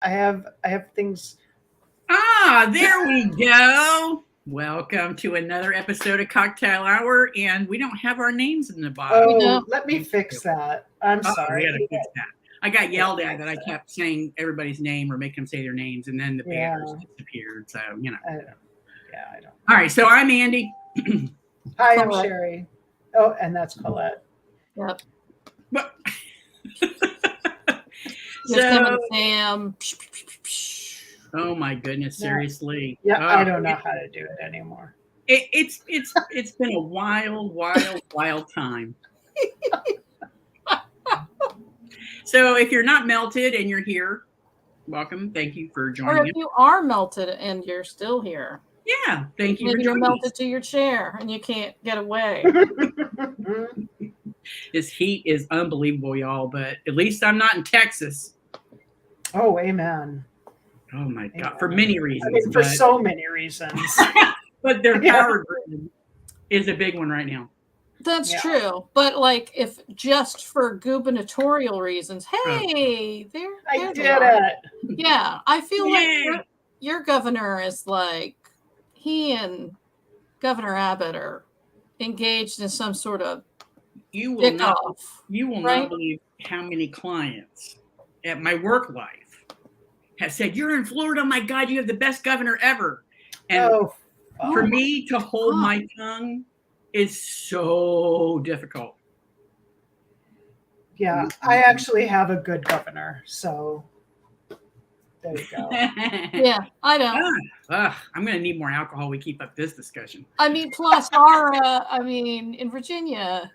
I have things. There we go. Welcome to another episode of Cocktail Hour, and we don't have our names in the bottom. Oh, let me fix that. I'm sorry. We gotta fix that. I got yelled at that I kept saying everybody's name or making them say their names, and then the banners disappeared. So I don't. All right, so I'm Andy. Hi, I'm Sherry. Oh, and that's Colette. Yep. But Sam. Oh my goodness! Seriously. Yeah, I don't know how to do it anymore. It's been a wild time. So if you're not melted and you're here, welcome. Thank you for joining us. Or if you are melted and you're still here. Yeah, thank you. Maybe you're melted to your chair and you can't get away. This heat is unbelievable, y'all, but at least I'm not in Texas. Oh, amen. Oh my God, for many reasons. I mean, for so many reasons. But their power grid is a big one right now. That's true. But like, if just for gubernatorial reasons, hey, I did it. Yeah, I feel like your governor is like, he and Governor Abbott are engaged in some sort of you will not believe how many clients at my work life have said, "You're in Florida, my God, you have the best governor ever." And for me to hold my tongue is so difficult. Yeah, I actually have a good governor, so there you go. Yeah, I know. I'm going to need more alcohol. We keep up this discussion. I mean, plus in Virginia,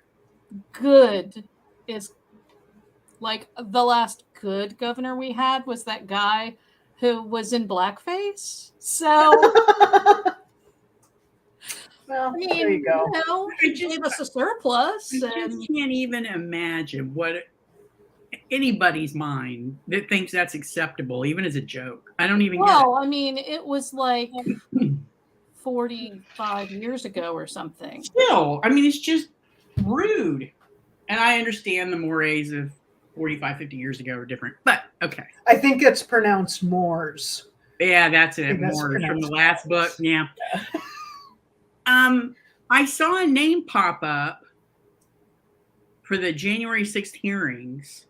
good is like the last good governor we had was that guy who was in blackface. So, well, there you go. He gave us a surplus. I just can't even imagine what anybody's mind that thinks that's acceptable, even as a joke. I don't even get it. I mean, it was like 45 years ago or something. Still, I mean, it's just rude. And I understand the mores of 45, 50 years ago are different, but okay. I think it's pronounced Moors. Yeah, that's it. Moors from the last book. Yeah. I saw a name pop up for the January 6th hearings,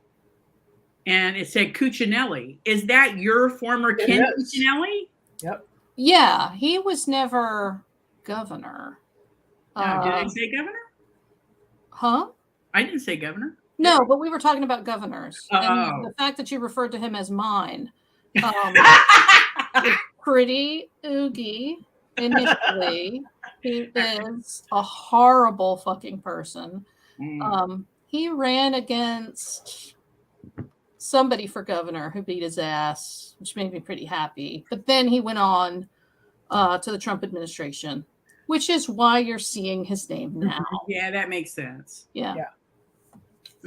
and it said Cuccinelli. Is that your former Ken Cuccinelli? Yep. Yeah, he was never governor. Did I say governor? Huh? I didn't say governor. No, but we were talking about governors. And the fact that you referred to him as mine is pretty oogie initially. He is a horrible fucking person. He ran against somebody for governor who beat his ass, which made me pretty happy. But then he went on to the Trump administration, which is why you're seeing his name now. Yeah, that makes sense. Yeah.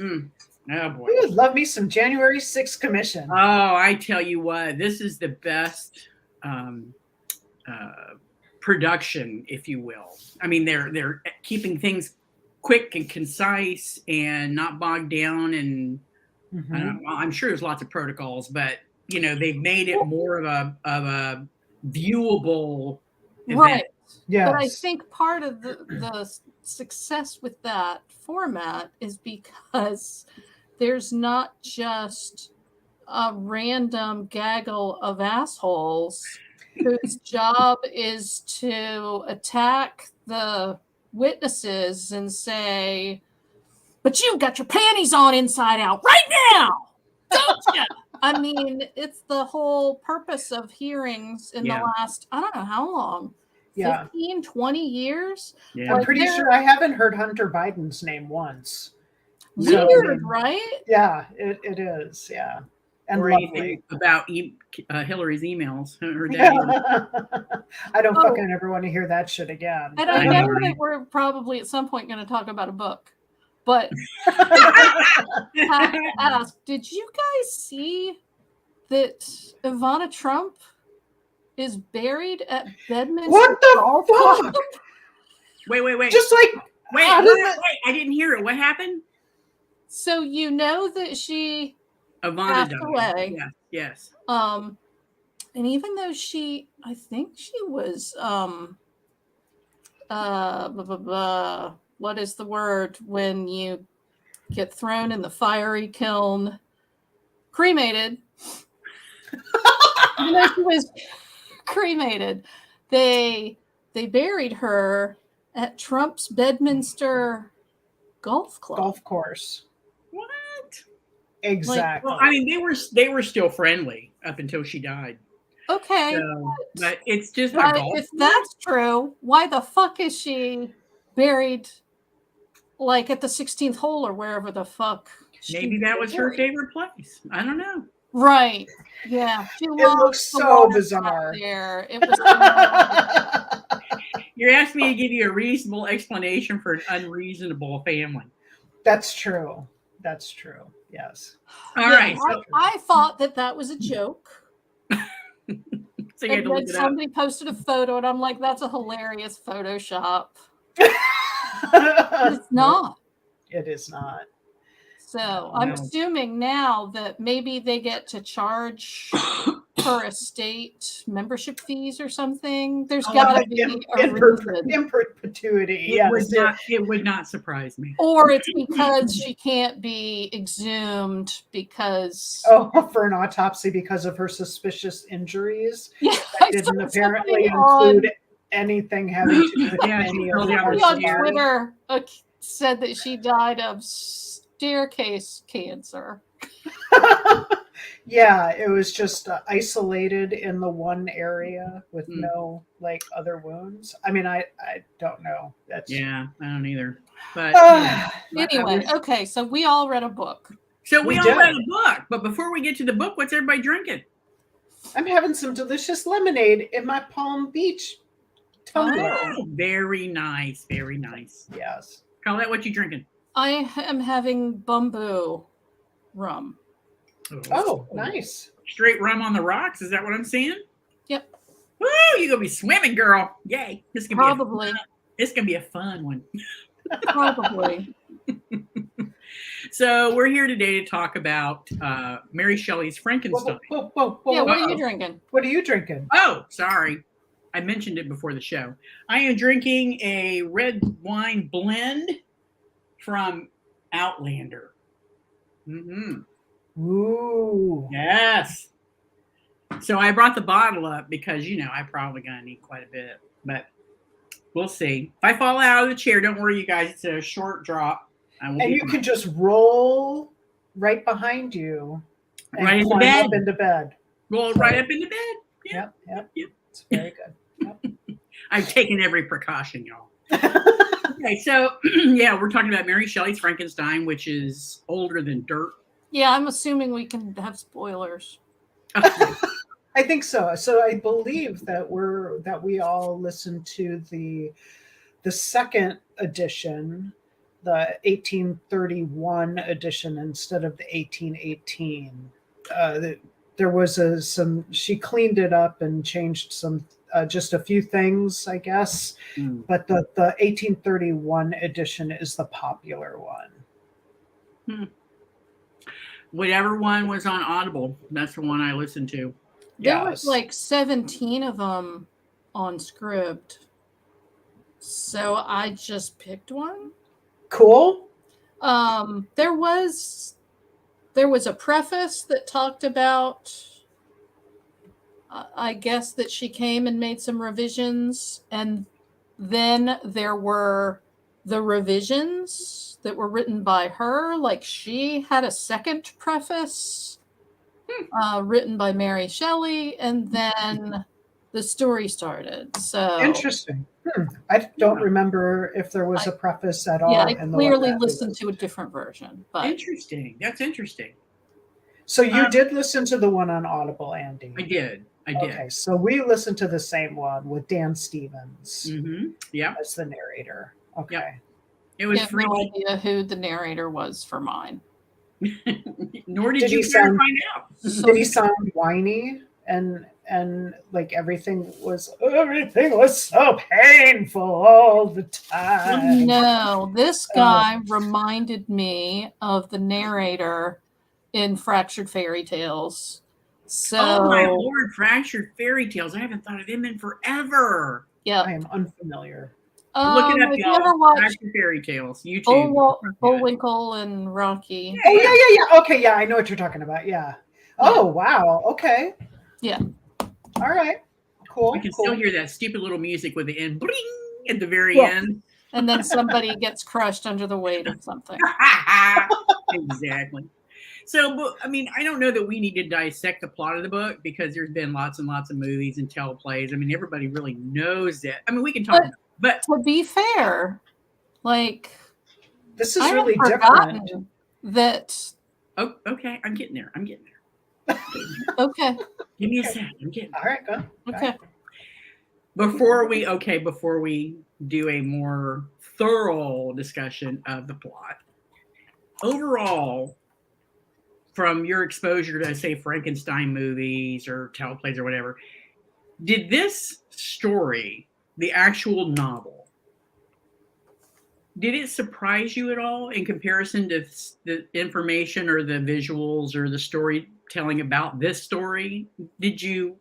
Oh boy. We would love me some January 6th commission. Oh, I tell you what, this is the best production, if you will. I mean, they're keeping things quick and concise and not bogged down. And I'm sure there's lots of protocols, but they've made it more of a viewable event. Right. Yes. But I think part of the success with that format is because there's not just a random gaggle of assholes whose job is to attack the witnesses and say, "But you got your panties on inside out right now, don't you?" I mean, it's the whole purpose of hearings in the last, I don't know how long, 15, 20 years. Yeah. I'm pretty sure I haven't heard Hunter Biden's name once. Weird, right? Yeah, it is. Yeah. And or lovely. anything about Hillary's emails. I don't fucking ever want to hear that shit again. And I know that we're probably at some point going to talk about a book, but I have to ask, did you guys see that Ivana Trump is buried at Bedminster? What the fuck? Wait. Just like, wait, I didn't hear it. What happened? So you know that she Ivana passed died. away. Yes, yes. And even though I think she was, blah, blah, blah, what is the word when you get thrown in the fiery kiln? Cremated. Even though she was cremated, they buried her at Trump's Bedminster Golf Club. Golf course. What? Exactly. Well, I mean, they were still friendly up until she died. Okay. So, but it's just But a golf if course? that's true, why the fuck is she buried like at the 16th hole or wherever the fuck? Maybe that was her favorite place. I don't know. Right. Yeah. It looks so bizarre. There. It was You're asking me to give you a reasonable explanation for an unreasonable family. That's true. That's true. Yes. All right. So, I thought that was a joke. so you had to look it up. Somebody posted a photo, and I'm like, "That's a hilarious Photoshop." It's not. It is not. So I'm assuming now that maybe they get to charge her estate membership fees or something. There's got to be a reason. In perpetuity. Yes. It would not surprise me. Or it's because she can't be exhumed because for an autopsy because of her suspicious injuries. Yeah, that didn't apparently include anything having to do with any of somebody on Twitter said that she died of staircase cancer. Yeah, it was just isolated in the one area with no like other wounds. I mean, I don't know. I don't either. But anyway, okay, so we all read a book. So we all read a book, but before we get to the book, what's everybody drinking? I'm having some delicious lemonade in my Palm Beach tumbler. Oh, very nice, very nice. Yes. Colette, what you drinking? I am having bamboo rum. Oh, nice. Straight rum on the rocks. Is that what I'm seeing? Yep. Woo! You're gonna be swimming, girl. Yay! This is gonna be a fun one. Probably. So we're here today to talk about Mary Shelley's Frankenstein. Whoa. Yeah, what are you drinking? What are you drinking? Oh, sorry. I mentioned it before the show. I am drinking a red wine blend from Outlander. Mm-hmm. Ooh. Yes. So I brought the bottle up because, I'm probably going to need quite a bit. But we'll see. If I fall out of the chair, don't worry, you guys. It's a short drop. And you can just roll right behind you. And right into climb bed. up into bed. Roll right up into bed. Yep. It's very good. Yep. I've taken every precaution, y'all. Okay, so, we're talking about Mary Shelley's Frankenstein, which is older than dirt. Yeah, I'm assuming we can have spoilers. I think so. So I believe that we all listened to the second edition, the 1831 edition instead of the 1818. There was she cleaned it up and changed some just a few things, I guess. But the 1831 edition is the popular one. Whatever one was on Audible, that's the one I listened to. There was like 17 of them on Scribd. So I just picked one. Cool. There was a preface that talked about I guess that she came and made some revisions, and then there were the revisions that were written by her. Like she had a second preface written by Mary Shelley, and then the story started. So interesting. I don't remember if there was a preface at all. Yeah, I clearly listened to a different version. But interesting. That's interesting. So you did listen to the one on Audible, Andy? I did. Okay, so we listened to the same one with Dan Stevens as the narrator. Okay. Yep. It was I have no idea who the narrator was for mine. Nor did you care to find out. Did he sound whiny and like everything was so painful all the time? No, this guy reminded me of the narrator in Fractured Fairy Tales. So, Oh my Lord, Fractured Fairy Tales. I haven't thought of him in forever. yeah. I am unfamiliar. Look it up, If you y'all. ever watched Fractured Fairy Tales, YouTube. Bullwinkle and Rocky. Oh yeah. Okay, yeah, I know what you're talking about. Yeah. Oh wow. Okay. Yeah. All right. Cool. I can cool. still hear that stupid little music with the end, bling, at the very Yeah. end. And then somebody gets crushed under the weight of something. Exactly. So, but, I mean, I don't know that we need to dissect the plot of the book because there's been lots and lots of movies and teleplays. I mean, everybody really knows it. I mean, we can talk about it, but to be fair, like This is I really had forgotten different. that. oh, okay, I'm getting there. Okay. Give me a sec. I'm getting there. All right, go. Okay. Before we do a more thorough discussion of the plot, overall, from your exposure to, say, Frankenstein movies or teleplays or whatever, did this story, the actual novel, did it surprise you at all in comparison to the information or the visuals or the storytelling about this story? Did you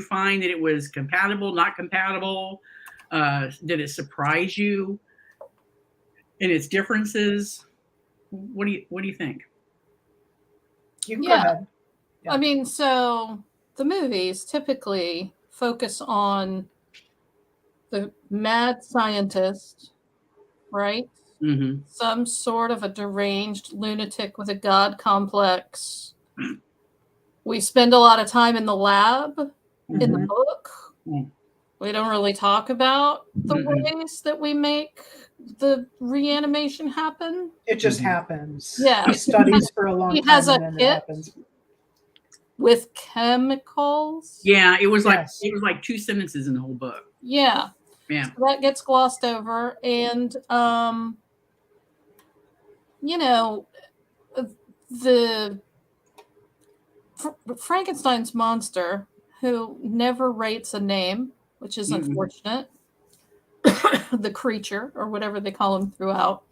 find that it was compatible, not compatible? Did it surprise you in its differences? What do you think? You can go ahead. Yeah. I mean, so the movies typically focus on the mad scientist, right? Mm-hmm. Some sort of a deranged lunatic with a god complex. We spend a lot of time in the lab in the book. Mm-hmm. We don't really talk about the ways that we make the reanimation happen. It just happens. Yeah. He studies for a long He time has a and then it kit happens. with chemicals. Yeah, it was Yes. like 2 sentences in the whole book. Yeah. Yeah. So that gets glossed over. And you know, the Frankenstein's monster, who never rates a name, which is unfortunate. The creature, or whatever they call him throughout.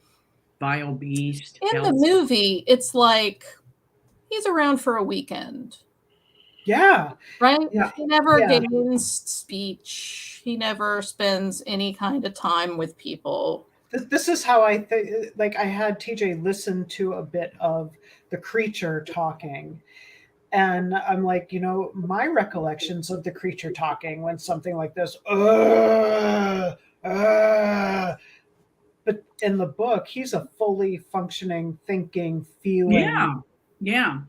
Vile beast. In the movie, it's like he's around for a weekend. Yeah. Right? Yeah. He never gains speech. He never spends any kind of time with people. This is how I think. Like, I had TJ listen to a bit of the creature talking. And I'm like, my recollections of the creature talking when something like this, but in the book, he's a fully functioning, thinking, feeling. Yeah.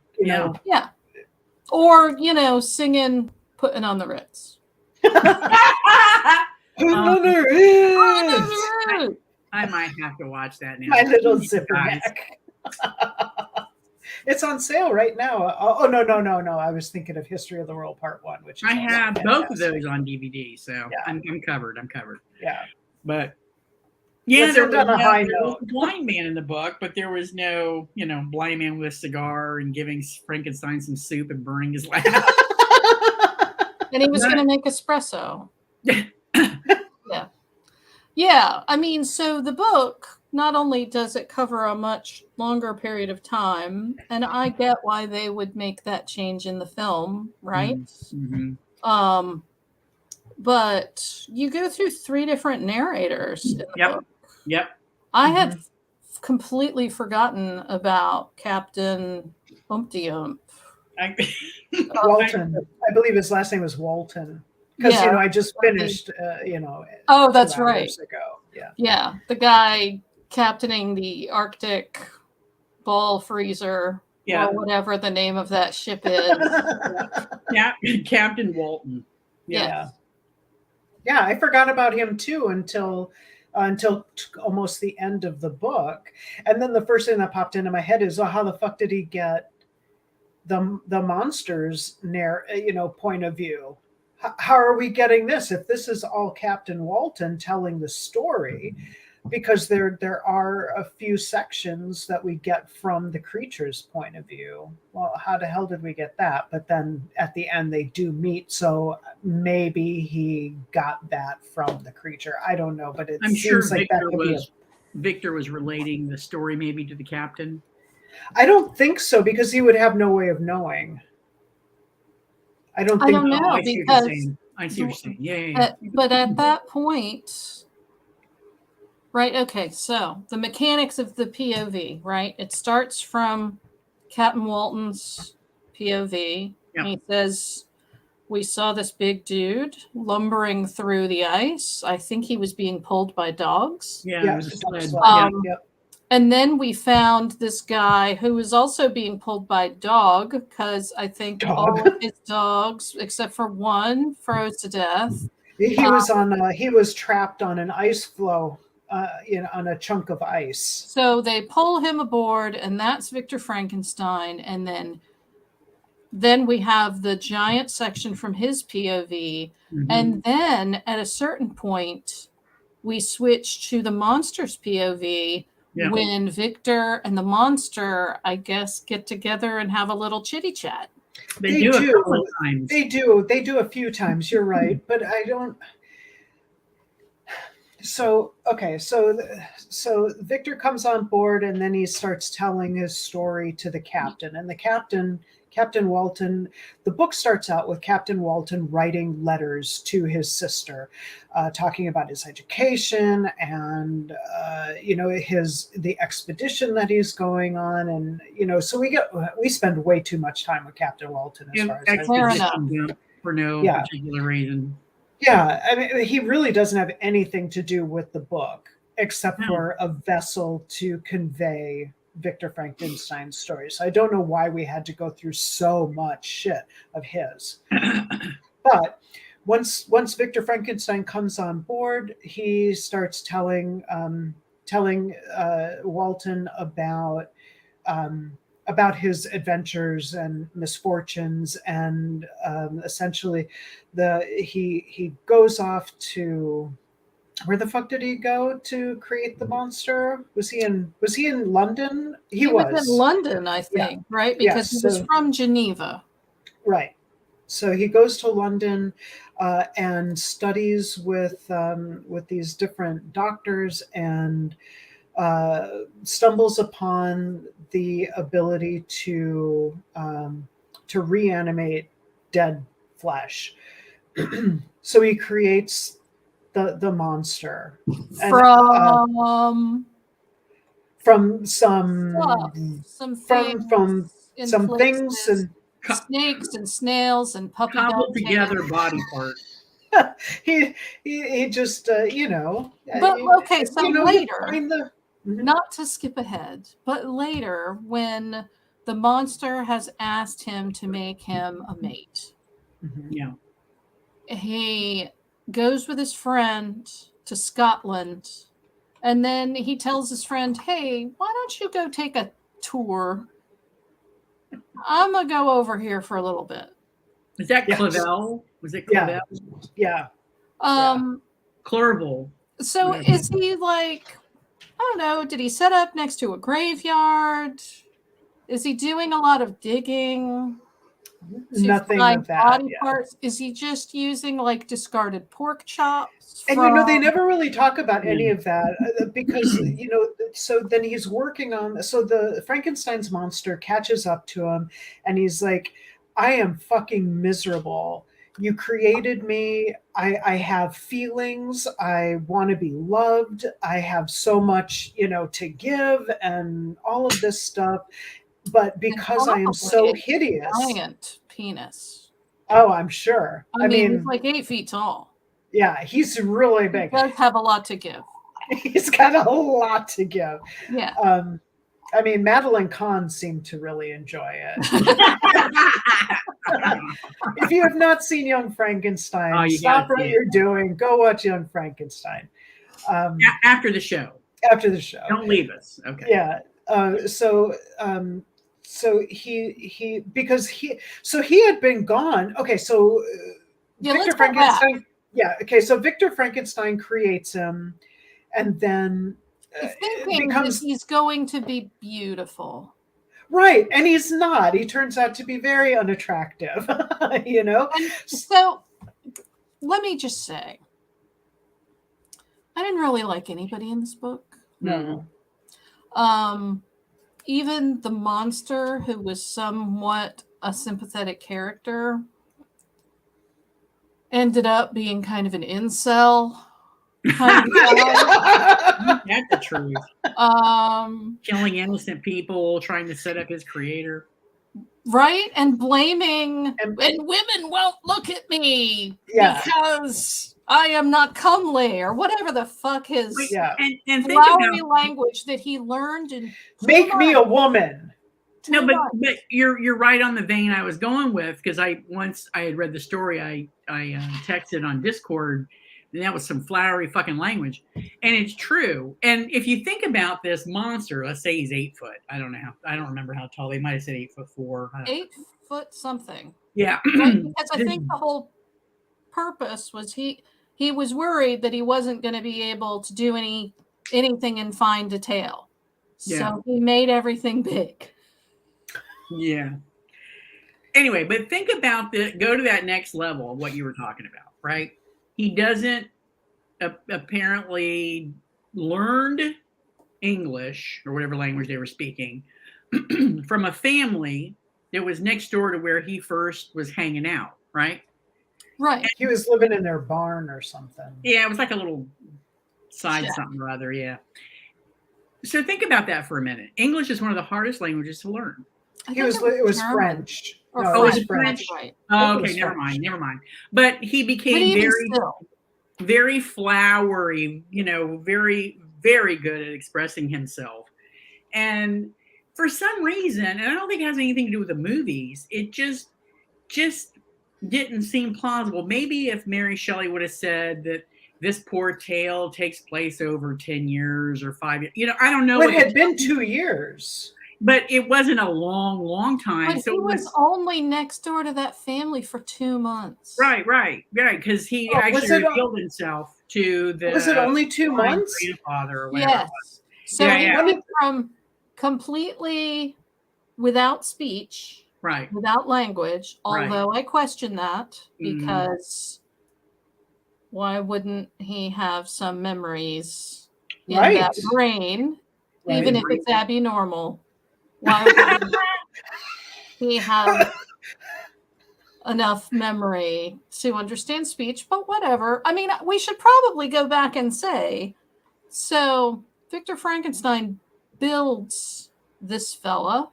Or, singing, putting on the Ritz. I might have to watch that now. My little zipper neck. It's on sale right now. Oh, no. I was thinking of History of the World Part 1, which is I have both of those on DVD, so I'm covered. Yeah. But there was a blind man in the book, but there was no, blind man with a cigar and giving Frankenstein some soup and burning his lap. And he was going to make espresso. Yeah. I mean, so the book, not only does it cover a much longer period of time, and I get why they would make that change in the film, right? Mm-hmm. But you go through 3 different narrators in the book. Yep. I had completely forgotten about Captain Umpty Ump. Walton. I believe his last name was Walton. Because, I just finished, Oh, that's right. Ago. Yeah. Yeah. The guy captaining the Arctic ball freezer or whatever the name of that ship is. Captain Walton. Yeah. Yeah, I forgot about him too until almost the end of the book. And then the first thing that popped into my head is, how the fuck did he get the monsters point of view? How are we getting this if this is all Captain Walton telling the story? Because there are a few sections that we get from the creature's point of view. Well, how the hell did we get that? But then at the end they do meet, so maybe he got that from the creature. I don't know, but it seems like that could be Victor was relating the story maybe to the captain. I don't think so, because he would have no way of knowing. I don't I think. don't know, I see what you're because saying. I see what you're saying. Yeah. but at that point, right? Okay, so the mechanics of the POV, right? It starts from Captain Walton's POV. Yep. He says, "We saw this big dude lumbering through the ice. I think he was being pulled by dogs." Yeah. Yeah, it was a dog sled. sled. Yeah. Yep. And then we found this guy who was also being pulled by dog, because I think all of his dogs, except for one, froze to death. He was trapped on an ice floe, on a chunk of ice. So they pull him aboard, and that's Victor Frankenstein. And then we have the giant section from his POV. Mhm. And then at a certain point, we switch to the monster's POV. Yeah. When Victor and the monster, I guess, get together and have a little chitty chat. They do a couple of times. They do a few times. You're right, but I don't. So okay, so Victor comes on board, and then he starts telling his story to the captain, and the Captain Walton. The book starts out with Captain Walton writing letters to his sister, talking about his education and the expedition that he's going on, and so we spend way too much time with Captain Walton as far as for no particular reason. Yeah, I mean, he really doesn't have anything to do with the book except for a vessel to convey Victor Frankenstein's story. So I don't know why we had to go through so much shit of his. But once Victor Frankenstein comes on board, he starts telling Walton about his adventures and misfortunes, and essentially he goes off to, where the fuck did he go to create the monster? Was he in London? He was in London, I think, right? Because he was from Geneva. Right. So he goes to London and studies with these different doctors, and stumbles upon the ability to reanimate dead flesh. So he creates the monster from some things and snakes and snails and puppy cobbled dog together body parts. he just But okay, so later, not to skip ahead, but later, when the monster has asked him to make him a mate, he goes with his friend to Scotland, and then he tells his friend, "Hey, why don't you go take a tour? I'm gonna go over here for a little bit." Is that Clavel? Was it Clavel? Yeah. Clerval. So is he like, I don't know, did he set up next to a graveyard? Is he doing a lot of digging? Nothing of that. Body parts? Is he just using like discarded pork chops? And they never really talk about any of that because so then he's working on. So the Frankenstein's monster catches up to him, and he's like, "I am fucking miserable. You created me. I have feelings. I want to be loved. I have so much, to give, and all of this stuff. But because I am so hideous." Giant penis. Oh, I'm sure. I mean, he's like 8 feet tall. Yeah, he's really big. He does have a lot to give. He's got a lot to give. Yeah. I mean, Madeline Kahn seemed to really enjoy it. If you have not seen Young Frankenstein, stop what you're doing. Go watch Young Frankenstein. After the show. After the show. Don't leave us. Okay. Yeah. So he because he had been gone. Okay, so Victor Frankenstein. Yeah. Okay, so Victor Frankenstein creates him, and then becomes he's going to be beautiful. Right, and he's not. He turns out to be very unattractive. And so let me just say, I didn't really like anybody in this book. No. even the monster, who was somewhat a sympathetic character, ended up being kind of an incel kind of guy. That's the truth. Killing innocent people, trying to set up his creator. Right? And blaming, and women won't look at me because I am not comely, or whatever the fuck his and flowery language that he learned in make me a woman. No, but you're right on the vein I was going with, because I had read the story, I texted on Discord, and that was some flowery fucking language, and it's true. And if you think about this monster, let's say he's 8 foot. I don't remember how tall. They might have said 8'4". 8 foot something. Yeah, right? Because I think the whole purpose was he was worried that he wasn't going to be able to do anything in fine detail, so he made everything big. Yeah. Anyway, but think about go to that next level of what you were talking about, right? He doesn't apparently learned English, or whatever language they were speaking, from a family that was next door to where he first was hanging out, right? Right. And he was living in their barn or something. Yeah, it was like a little side something or other, yeah. So think about that for a minute. English is one of the hardest languages to learn. It was French. No, it was French. Right. Oh, okay, never mind. But he became very flowery, very, very good at expressing himself. And for some reason, and I don't think it has anything to do with the movies, it just didn't seem plausible. Maybe if Mary Shelley would have said that this poor tale takes place over 10 years or 5 years, I don't know. But it had been 2 years. But it wasn't a long time. But so he was only next door to that family for 2 months. Right. Because he actually revealed himself to the. Was it only 2 months? Grandfather or whatever. Yes. So he went from completely without speech, right, without language. Although I question that, because why wouldn't he have some memories in that brain, even if it's abnormal? Why would he have enough memory to understand speech? But whatever. I mean, we should probably go back and say, so Victor Frankenstein builds this fella,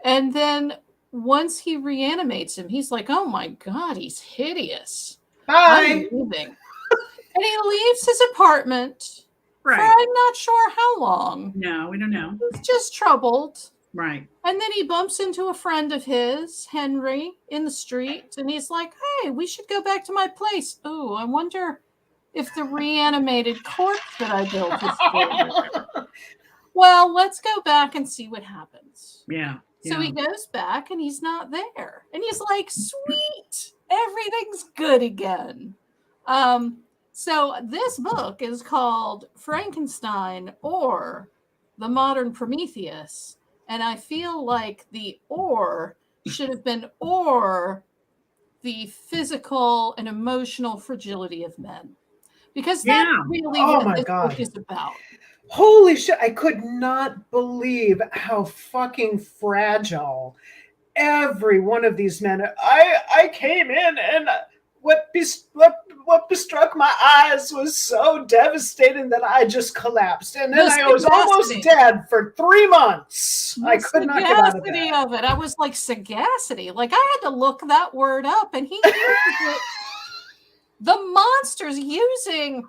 and then once he reanimates him, he's like, oh my God, he's hideous. Bye. I'm leaving. And he leaves his apartment. Right. For I'm not sure how long. No, we don't know. He's just troubled. Right. And then he bumps into a friend of his, Henry, in the street. And he's like, hey, we should go back to my place. Oh, I wonder if the reanimated corpse that I built is there. Well, let's go back and see what happens. Yeah. So he goes back and he's not there. And he's like, sweet, everything's good again. So this book is called Frankenstein, or The Modern Prometheus. And I feel like the or should have been or the physical and emotional fragility of men. Because that's really what this book is about. Holy shit, I could not believe how fucking fragile every one of these men. I came in, and what bestruck my eyes was so devastating that I just collapsed. And then I was almost dead for 3 months. I could not get out of that. Of it. I was like, sagacity. Like, I had to look that word up, and he uses it. The monster's using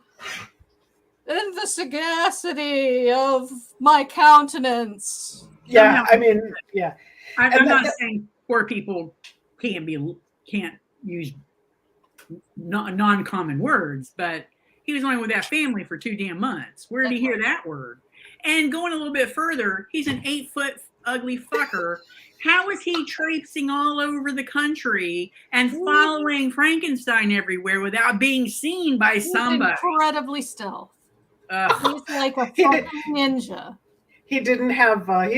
in the sagacity of my countenance. Yeah, I mean, yeah. I'm not saying poor people can't use non-common words, but he was only with that family for 2 damn months. Where did he hear that word? And going a little bit further, he's an 8-foot ugly fucker. How is he traipsing all over the country and following Frankenstein everywhere without being seen by somebody? Incredibly stealth. He's like a fucking ninja. He didn't have like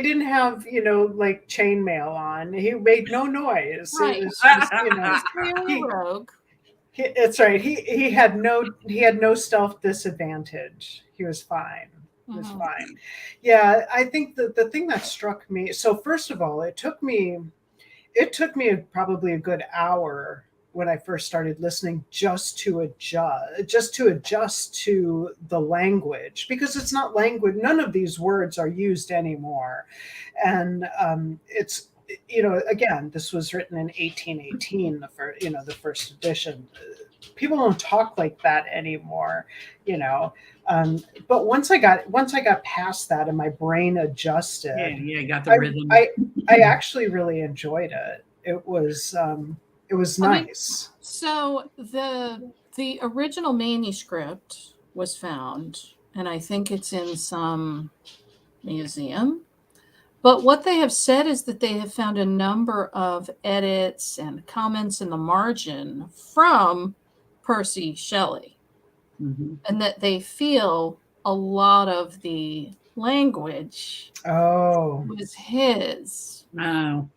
chainmail on. He made no noise. Right. It was just, really rogue. It's right. He had no stealth disadvantage. He was fine. It was Mhm. fine. Yeah, I think that the thing that struck me. So first of all, it took me probably a good hour when I first started listening just to adjust to the language, because it's not language. None of these words are used anymore, and it's, again, this was written in 1818, the first edition. People don't talk like that anymore, you know. But once I got past that and my brain Yeah, adjusted, yeah, got the I rhythm. I actually really enjoyed it. It was I mean, nice. so the original manuscript was found, and I think it's in some museum. But what they have said is that they have found a number of edits and comments in the margin from Percy Shelley, Mhm. and that they feel a lot of the language Oh, was his. Oh,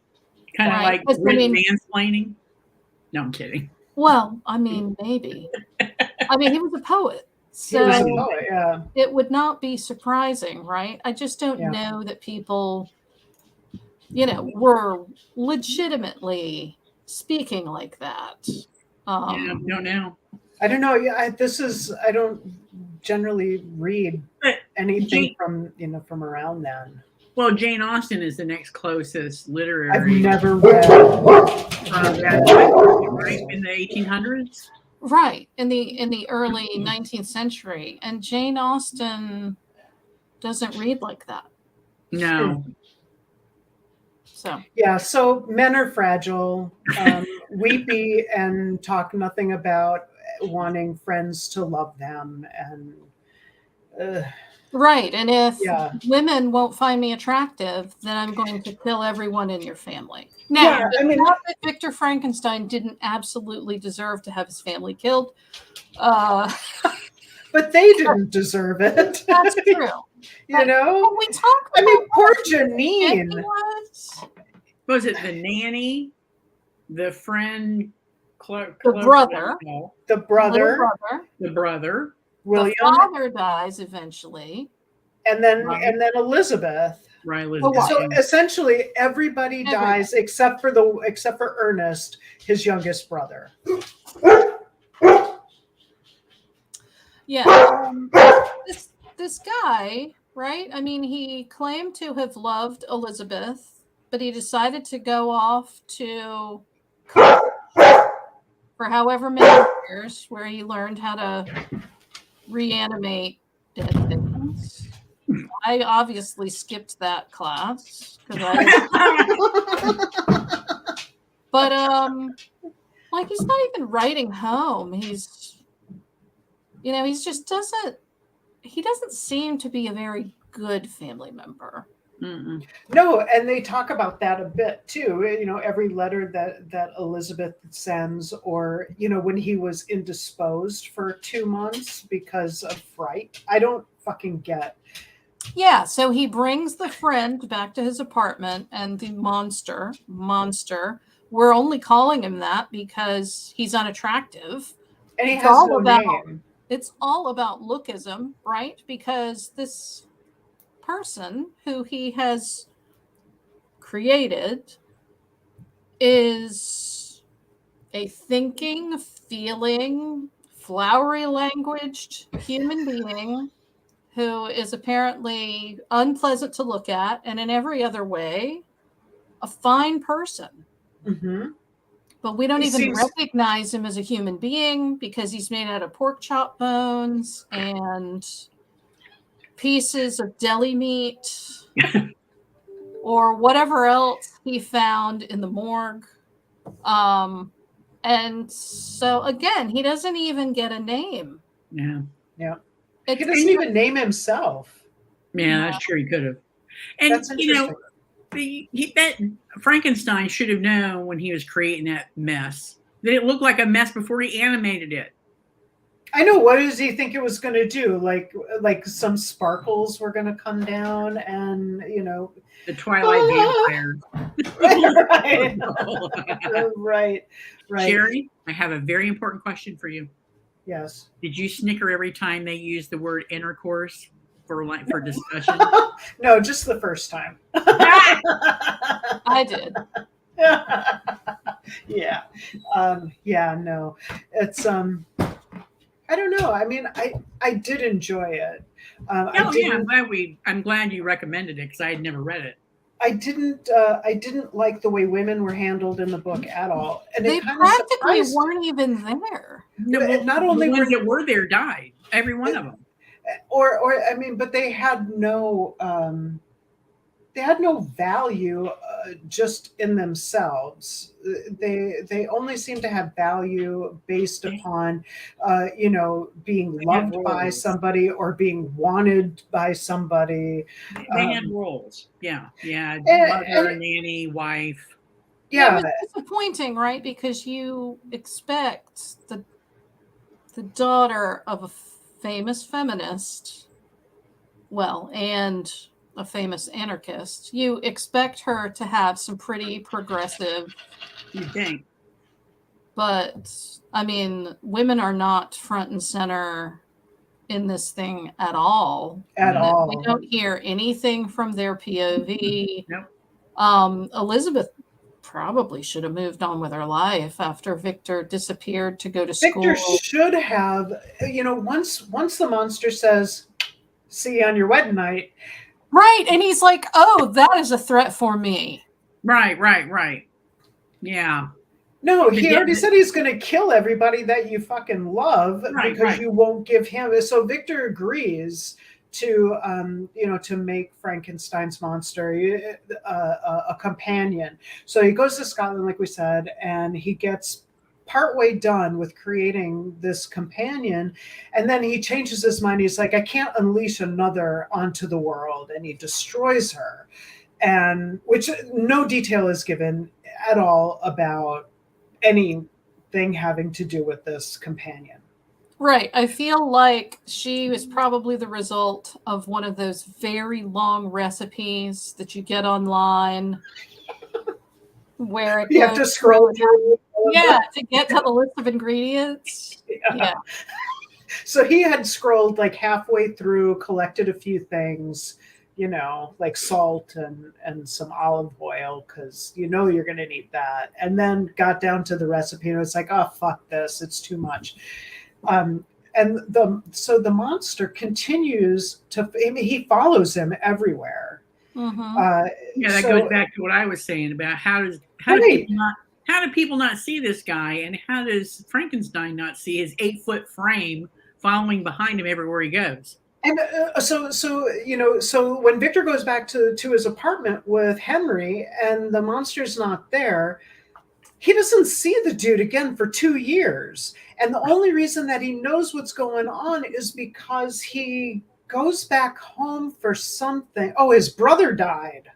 kind of Right. like Because, I written mean, mansplaining. No, I'm kidding. well, I mean, maybe. I mean, he was a poet. he was a So poet. Yeah, it would not be surprising, right? I just don't yeah. know that people, were legitimately speaking like that. Yeah, don't know. I don't know. Yeah, I don't generally read But anything Jane, from around then. well, Jane Austen is the next closest I've literary never read. from that time, right in the 1800s. Right. In the early 19th century. And Jane Austen doesn't read like that. No, So Yeah, so men are fragile, weepy, and talk nothing about wanting friends to love them, and right. And if yeah, women won't find me attractive, then I'm going to kill everyone in your family. yeah. Now, I it's mean, not that Victor Frankenstein didn't absolutely deserve to have his family killed. Uh, but they didn't deserve it. that's true. You know, Can we talk I mean, about poor what a dick he Janine. was? was it the nanny, the friend, The brother, no, The little brother, brother. the brother, The William, father dies eventually. and then right? Elizabeth. Right, The Elizabeth. wife. So essentially, everybody Everybody. dies except for Ernest, his youngest brother. Yeah. This guy, right? I mean, he claimed to have loved Elizabeth, but he decided to go off to college for however many years, where he learned how to reanimate dead things. I obviously skipped that class because but like, he's not even writing home. He doesn't seem to be a very good family member. Mm-mm. No, and they talk about that a bit too. Every letter that Elizabeth sends, or when he was indisposed for 2 months because of fright. I don't fucking get. Yeah, so he brings the friend back to his apartment, and the monster, we're only calling him that because he's unattractive. And he It's has all no about name. it's all about lookism, right? Because this person who he has created is a thinking, feeling, flowery languaged human being who is apparently unpleasant to look at, and in every other way a fine person. Hmm. But we don't He even seems. recognize him as a human being because he's made out of pork chop bones and pieces of deli meat or whatever else he found in the morgue. And so again, he doesn't even get a name. Yeah, Yeah. He It's doesn't even name himself. yeah, that's true. He could have. And That's interesting. that Frankenstein should have known when he was creating that mess that it looked like a mess before he animated it. I know. What does he think it was going to do? Like some sparkles were going to come down, and The Twilight vampire. right, right, right. Sherry, I have a very important question for you. Yes. Did you snicker every time they used the word intercourse? for discussion? No, just the first time. I did. Yeah. Yeah, no. It's I don't know. I mean, I did enjoy it. Oh yeah, I'm glad you recommended it because I had never read it. I didn't like the way women were handled in the book at all. And They it kind of practically surprised. weren't even there. No, Not only the ones were that were there died. Every one of them. or I mean, but they had no value just in themselves. They only seem to have value based upon being loved by somebody or being wanted by somebody. They had roles. Yeah. And, Mother, nanny, wife. Yeah, it was disappointing, right? Because you expect the daughter of a famous feminist, and a famous anarchist, you expect her to have some pretty progressive. You think? But I mean, women are not front and center in this thing at all. We don't hear anything from their POV. Nope. Elizabeth probably should have moved on with her life after Victor disappeared to go to school. Victor should have, once the monster says, "See you on your wedding night." Right. And he's like, "Oh, that is a threat for me." Right. Yeah. No, he already said he's going to kill everybody that you fucking love because you won't give him. So Victor agrees to, to make Frankenstein's monster a companion. So he goes to Scotland, like we said, and he gets partway done with creating this companion, and then he changes his mind. He's like, I can't unleash another onto the world, and he destroys her, and which no detail is given at all about anything having to do with this companion. Right. I feel like she was probably the result of one of those very long recipes that you get online where you have to scroll through. Yeah, to get to the list of ingredients. Yeah. So he had scrolled like halfway through, collected a few things, like salt and some olive oil, because you're going to need that. And then got down to the recipe and it's like, oh, fuck this. It's too much. So the monster continues to, he follows him everywhere. Mm-hmm. That goes back to what I was saying about how do people not see this guy, and how does Frankenstein not see his 8-foot frame following behind him everywhere he goes? And so when Victor goes back to his apartment with Henry and the monster's not there, he doesn't see the dude again for 2 years. And the only reason that he knows what's going on is because he goes back home for something. Oh, his brother died.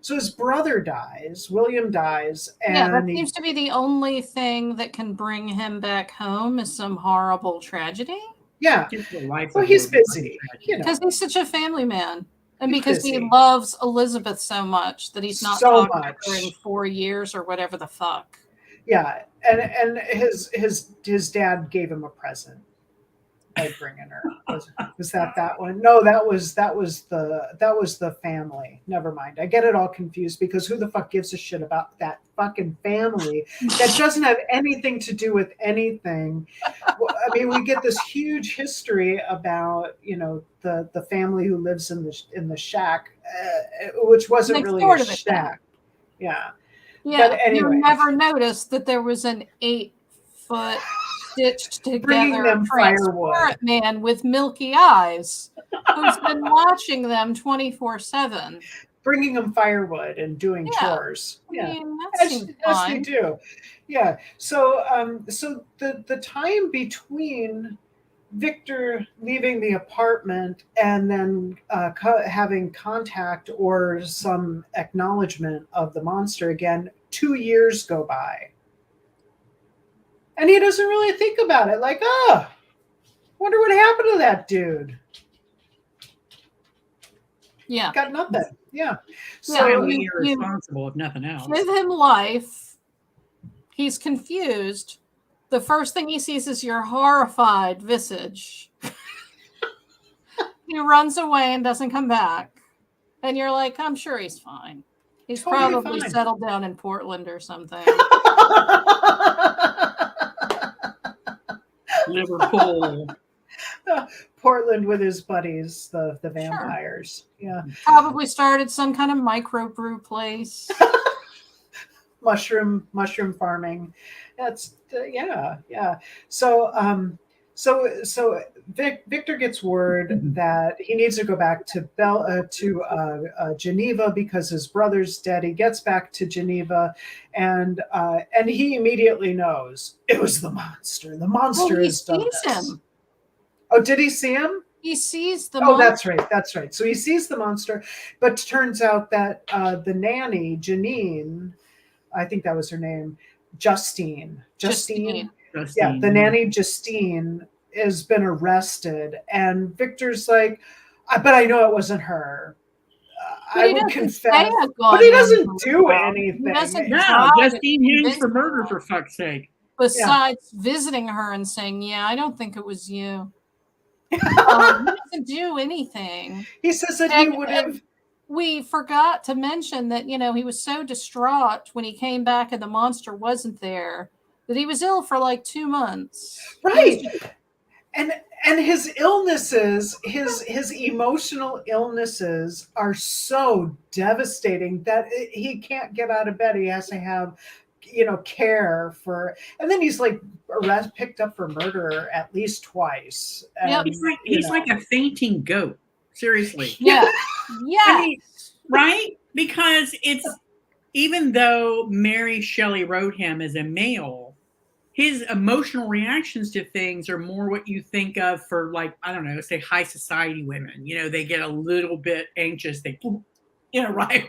So his brother dies, William dies. And that seems to be the only thing that can bring him back home is some horrible tragedy. Yeah. Well, he's busy. Because he's such a family man. And because he loves Elizabeth so much that he's not talking to her in 4 years or whatever the fuck. Yeah. And his dad gave him a present by bringing her. Was that one? No, that was the family. Never mind. I get it all confused because who the fuck gives a shit about that fucking family that doesn't have anything to do with anything? I mean, we get this huge history about the family who lives in the shack, which wasn't really a shack. Yeah. But anyway, you never noticed that there was an 8-foot stitched together transparent man with milky eyes who's been watching them 24/7, bringing them firewood and doing chores. I mean, as they do. Yeah. So the time between Victor leaving the apartment and then having contact or some acknowledgement of the monster again, 2 years go by. And he doesn't really think about it. Like, wonder what happened to that dude. Yeah. Got nothing. Yeah. So you're responsible if nothing else. Give him life. He's confused. The first thing he sees is your horrified visage. He runs away and doesn't come back. And you're like, I'm sure he's fine. He's Totally probably fine. settled down in Portland or something. Liverpool. Portland with his buddies, the vampires. Sure. Yeah. Probably started some kind of microbrew place. mushroom farming. That's yeah. So Victor gets word that he needs to go back to Geneva because his brother's dead. He gets back to Geneva, and he immediately knows it was the monster. The monster has done this. Him. Oh, did he see him? He sees the monster. That's right. So he sees the monster, but turns out that the nanny, Janine, I think that was her name, Justine. Yeah, the nanny Justine has been arrested, and Victor's like, but I know it wasn't her. I would confess, but he doesn't do anything. Justine hangs for murder, for fuck's sake. Besides visiting her and saying, "Yeah, I don't think it was you." He doesn't do anything. He says that he would have. We forgot to mention that, he was so distraught when he came back and the monster wasn't there that he was ill for like 2 months. Right. And his illnesses, his emotional illnesses are so devastating that he can't get out of bed. He has to have, care for, and then he's like picked up for murder at least twice. Yep. He's like a fainting goat. Seriously. Yeah. Yeah. I mean, right? Because it's, even though Mary Shelley wrote him as a male, his emotional reactions to things are more what you think of for, like, I don't know, say high society women. They get a little bit anxious. They,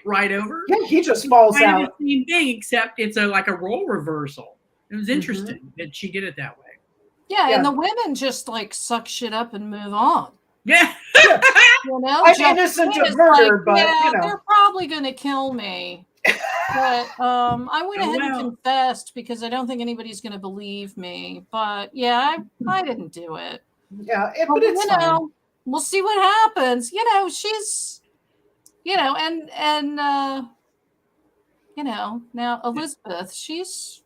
right over. Yeah, he just falls out. The same thing, except it's like a role reversal. It was interesting that she did it that way. Yeah, and the women just like suck shit up and move on. Yeah. I'm innocent of murder, but they're probably going to kill me. But I went ahead and confessed because I don't think anybody's going to believe me. But yeah, I didn't do it. Yeah, but it's fine. We'll see what happens. She's, and now Elizabeth, she's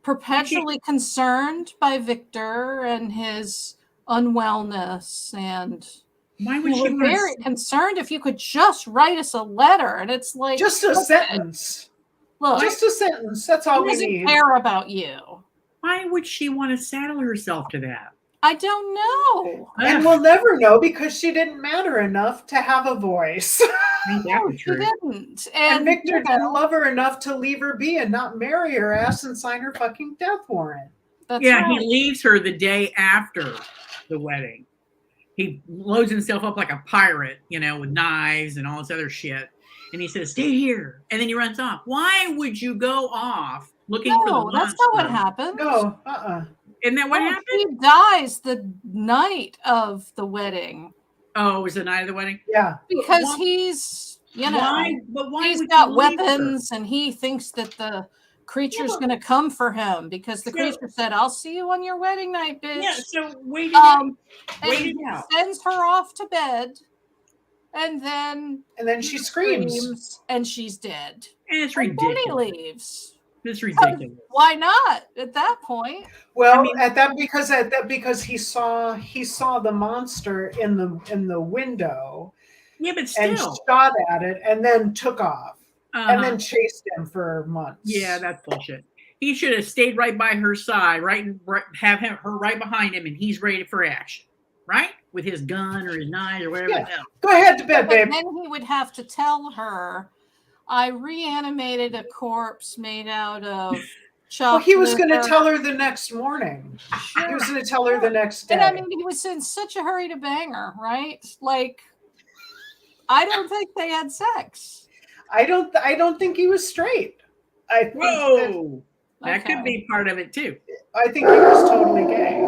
perpetually concerned by Victor and his unwellness, and why would she very concerned if you could just write us a letter. And it's like, just a sentence. Look, just a sentence. That's all we need. Care about you. Why would she want to saddle herself to that? I don't know. And we'll never know because she didn't matter enough to have a voice. No, she didn't. And Victor didn't love her enough to leave her be and not marry her ass and sign her fucking death warrant. That's right. He leaves her the day after the wedding. He loads himself up like a pirate, with knives and all this other shit. And he says, "Stay here." And then he runs off. Why would you go off looking for the monster? That's not what happened. No, Isn't that what happened? He dies the night of the wedding. Oh, it was the night of the wedding? Yeah. Because he's, why he's got weapons and he thinks that the creature's going to come for him because the creature said, "I'll see you on your wedding night, bitch." Yeah, so wait it out. Sends her off to bed, and then she screams and she's dead. And it's ridiculous. And then he leaves. It's ridiculous. Why not at that point? Well, because he saw the monster in the window. Yeah, but still. And shot at it and then took off. And then chased him for months. Yeah, that's bullshit. He should have stayed right by her side, have her right behind him, and he's ready for action, right? With his gun or his knife or whatever. Yeah. Go ahead to bed, babe. Then he would have to tell her, "I reanimated a corpse made out of chocolate." Well, he was going to tell her the next morning. Sure. He was going to tell her the next day. And he was in such a hurry to bang her, right? Like, I don't think they had sex. I don't think he was straight. I think that could be part of it too. I think he was totally gay.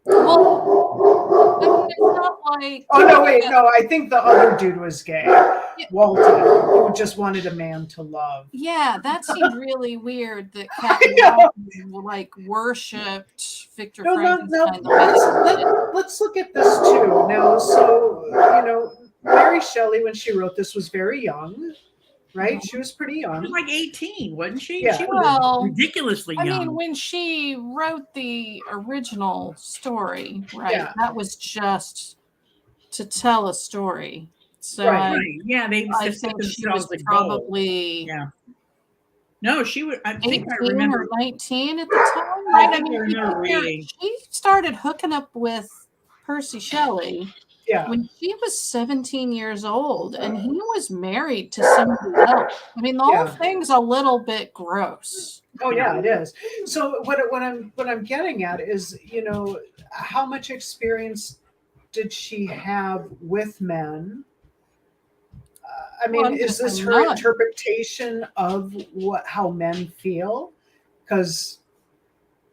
Well, it's not like. Oh no! Wait, no. I think the other dude was gay. Yeah. Walton, who just wanted a man to love. Yeah, that seemed really weird. That Captain worshipped Victor No, Frankenstein the way they did. let's look at this too. Now, so, Mary Shelley, when she wrote this, was very young, right? She was pretty She was young. like 18, wasn't she? Yeah. She was Well, ridiculously I young. mean, when she wrote the original story, right, Yeah. that was just to tell a story. So Right. Right. Yeah, they I set think she was themselves a goal. probably Yeah. No, she would. I think I 18 remember. or 19 at the time, I right? think I remember reading. She started hooking up with Percy Shelley Yeah. when she was 17 years old, and he was married to somebody else. I mean, the whole Yeah. thing's a little bit gross. Oh yeah, it is. So what I'm getting at is, how much experience did she have with men? I Well, mean, I'm gonna is this say her none. interpretation of how men feel? Because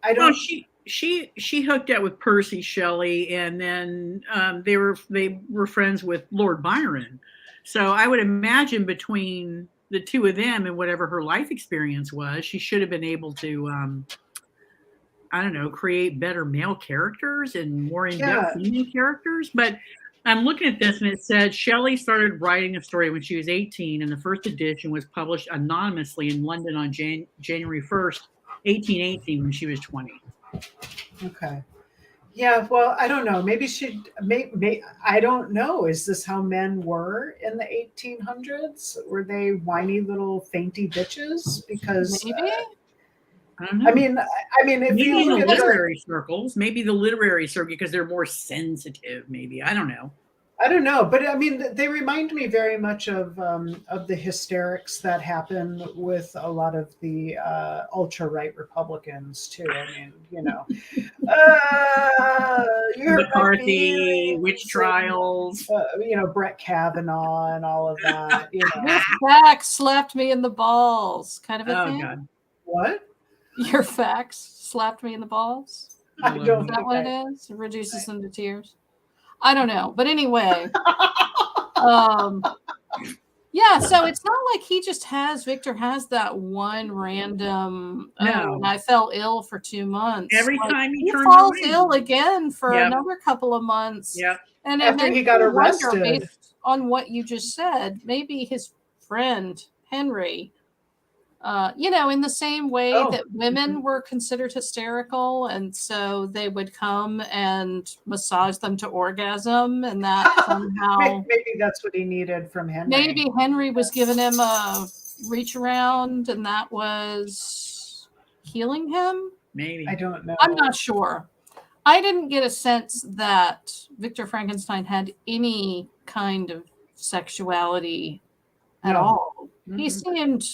I Well, don't. she hooked up with Percy Shelley, and then they were friends with Lord Byron. So I would imagine between the two of them and whatever her life experience was, she should have been able to I don't know, create better male characters and more in-depth Yeah. female characters. But I'm looking at this and it said Shelley started writing a story when she was 18, and the first edition was published anonymously in London on January 1st, 1818, when she was 20. Okay. Yeah. Well, I don't know. Maybe she. I don't know. Is this how men were in the 1800s? Were they whiny little fainty bitches? Because Maybe. I don't know. I mean, if Maybe you in the look at literary circles, maybe the literary circle because they're more sensitive. Maybe I don't know. I don't know, but I mean, they remind me very much of the hysterics that happen with a lot of the ultra right Republicans too. I mean, you hurt my McCarthy, witch feelings, trials. Brett Kavanaugh and all of that. Your fax slapped me in the balls, kind of a Oh thing. God. What? Your fax slapped me in the balls. I Is don't that think what it is? It reduces them to tears. I don't know, but anyway, yeah. So it's not like Victor has that one random. No. And I fell ill for 2 months. Every Like, time he turns falls around. ill again for Yep. another couple of months. Yep. And it After makes he got me wonder, arrested. based on what you just said, maybe his friend Henry. In the same way that women were considered hysterical, and so they would come and massage them to orgasm, and that somehow maybe that's what he needed from Henry. maybe Henry was giving him a reach around, and that was healing him. Maybe. I don't know. I'm not sure. I didn't get a sense that Victor Frankenstein had any kind of sexuality at all. He seemed.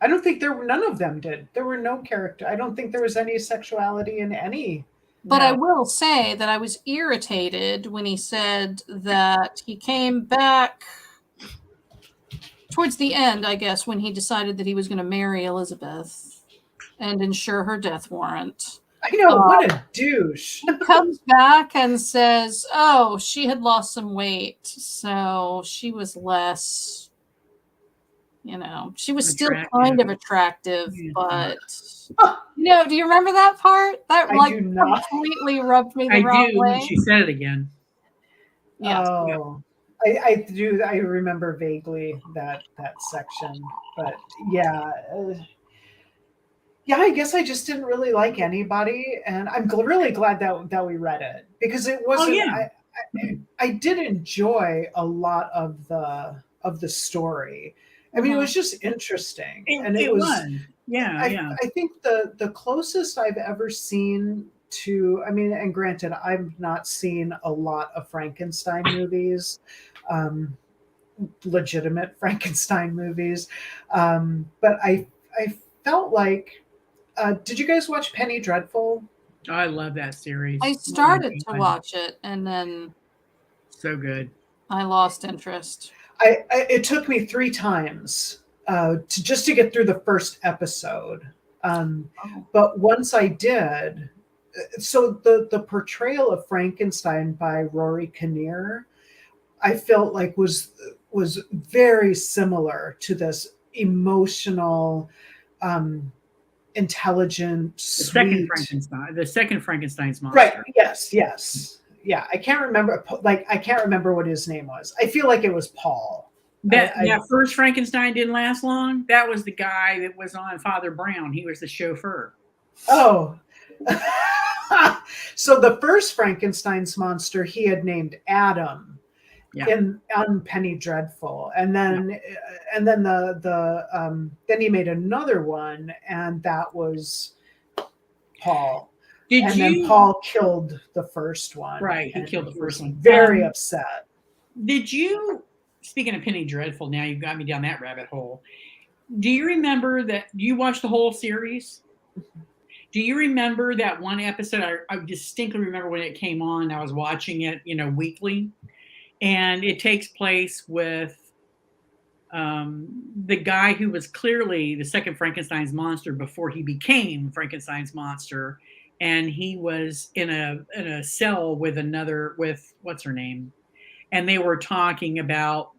I don't think none of them did. There were no character. I don't think there was any sexuality in any. But I will say that I was irritated when he said that he came back towards the end, I guess, when he decided that he was going to marry Elizabeth and ensure her death warrant. I know, what a douche. He comes back and says, oh, she had lost some weight, so she was less... she was still kind of attractive, but do you remember that part? That I do not. Completely rubbed me the wrong way. When she said it again. Yeah. Oh, I do. I remember vaguely that section, but yeah. I guess I just didn't really like anybody, and I'm really glad that we read it because it wasn't. Oh, yeah. I did enjoy a lot of the story. I mean, it was just interesting, and it was. Yeah, I think the closest I've ever seen to. I mean, and granted, I've not seen a lot of Frankenstein movies, legitimate Frankenstein movies, but I felt like. Did you guys watch Penny Dreadful? I love that series. I started to watch it, and then so good. I lost interest. It took me 3 times to get through the first episode. But once I did, so the portrayal of Frankenstein by Rory Kinnear, I felt like was very similar to this emotional, intelligent, The second sweet. Frankenstein's monster. Right. Yes. Yes. Yeah. I can't remember. Like, I can't remember what his name was. I feel like it was Paul. That first Frankenstein didn't last long. That was the guy that was on Father Brown. He was the chauffeur. Oh. So the first Frankenstein's monster he had named Adam. Yeah. On Penny Dreadful, and then then he made another one, and that was Paul. Then Paul killed the first one. Right, he killed the first one. Very upset. Did you? Speaking of Penny Dreadful, now you've got me down that rabbit hole. Do you remember that? Do you watch the whole series? Do you remember that one episode? I distinctly remember when it came on. I was watching it, weekly. And it takes place with the guy who was clearly the second Frankenstein's monster before he became Frankenstein's monster, and he was in a cell with what's her name, and they were talking about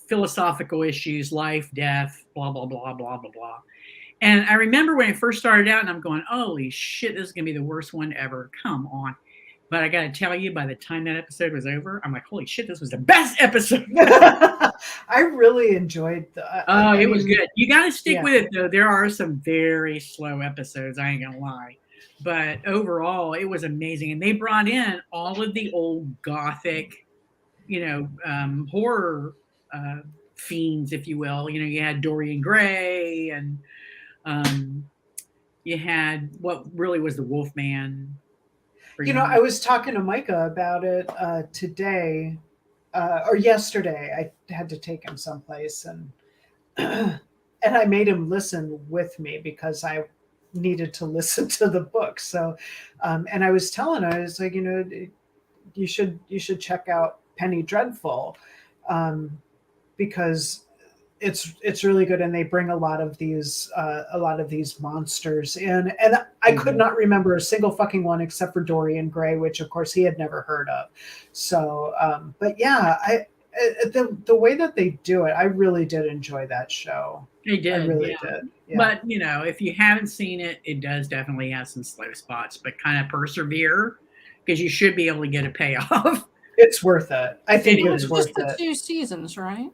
philosophical issues, life, death, blah blah blah blah blah blah. And I remember when it first started out, and I'm going, "Holy shit, this is gonna be the worst one ever! Come on!" But I got to tell you, by the time that episode was over, I'm like, holy shit, this was the best episode. I really enjoyed it was good. You got to stick with it, though. There are some very slow episodes, I ain't going to lie. But overall, it was amazing. And they brought in all of the old gothic, horror fiends, if you will. You had Dorian Gray, and you had what really was the Wolfman. I was talking to Micah about it today or yesterday. I had to take him someplace, and and I made him listen with me because I needed to listen to the book. So, and I was telling her, I was like, you should check out Penny Dreadful, because it's really good, and they bring a lot of these monsters in, and I could not remember a single fucking one except for Dorian Gray, which of course he had never heard of. So but yeah, the way that they do it, I really did enjoy that show. They did. I really did. Yeah. But if you haven't seen it, it does definitely have some slow spots, but kind of persevere, because you should be able to get a payoff. It's worth it. I think it's worth it. Just the 2 seasons, right?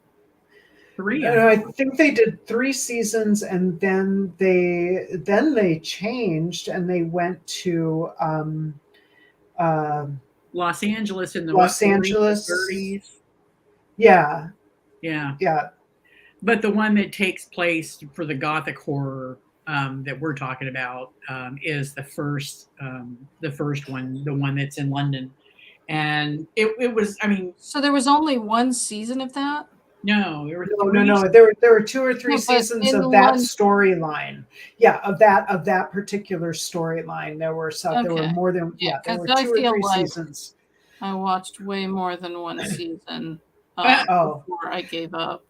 3. I think they did 3 seasons, and then they changed, and they went to Los Angeles in the Los Angeles 30s. Yeah. But the one that takes place for the gothic horror that we're talking about is the first one, the one that's in London, and it was. I mean, so there was only 1 season of that. No, there were no. There were 2 or 3 seasons of that storyline. Yeah, of that particular storyline. There were some. Okay. There were more than there were 2 or 3 seasons. I watched way more than 1 season before I gave up.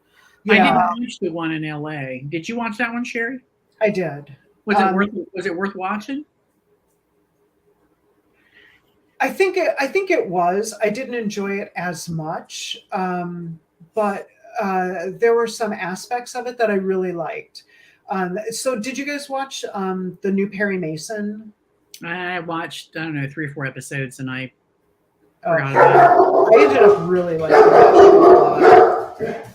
Yeah. I didn't watch the one in LA. Did you watch that one, Sherry? I did. Was it worth watching? I think it was. I didn't enjoy it as much, but there were some aspects of it that I really liked. So did you guys watch the new Perry Mason? I watched, 3 or 4 episodes, and I forgot about it. I ended up really liking that.